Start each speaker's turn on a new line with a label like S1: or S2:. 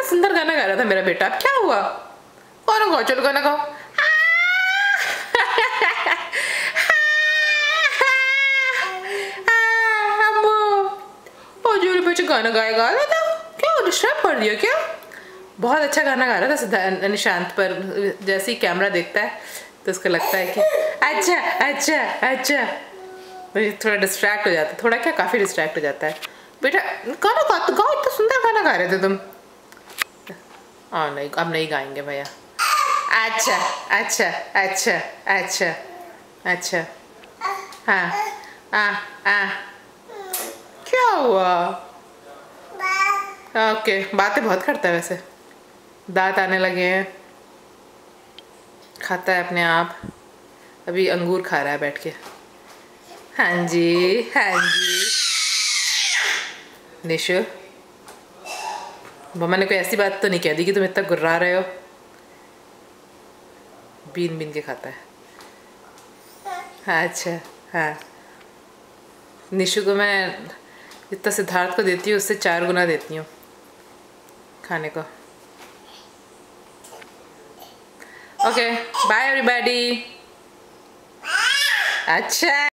S1: सुंदर गाना गा रहा था मेरा बेटा, अब क्या हुआ? कौन गाओ, चलो गाना गाओ। गाना गाएगा था क्या? डिस्टर्ब कर दिया क्या? बहुत अच्छा गाना गा रहा था निशांत, पर जैसे ही कैमरा देखता है तो उसको लगता है कि अच्छा अच्छा अच्छा, तो थोड़ा डिस्ट्रैक्ट हो जाता है, थोड़ा क्या काफ़ी डिस्ट्रैक्ट हो जाता है। बेटा गाना गाओ, इतना सुंदर गाना गा रहे थे तुम। हाँ नहीं, अब नहीं गाएंगे भैया। अच्छा अच्छा अच्छा अच्छा अच्छा, हाँ हाँ हाँ, क्या हुआ? ओके, बातें बहुत करता है वैसे, दांत आने लगे हैं, खाता है अपने आप, अभी अंगूर खा रहा है बैठ के। हाँ जी हाँ जी। निशु, मम्मा ने कोई ऐसी बात तो नहीं कह दी कि तुम इतना गुर्रा रहे हो? बीन बीन के खाता है। हाँ अच्छा, हाँ। निशु को मैं जितना सिद्धार्थ को देती हूँ उससे 4 गुना देती हूँ खाने को। Okay bye everybody. अच्छा।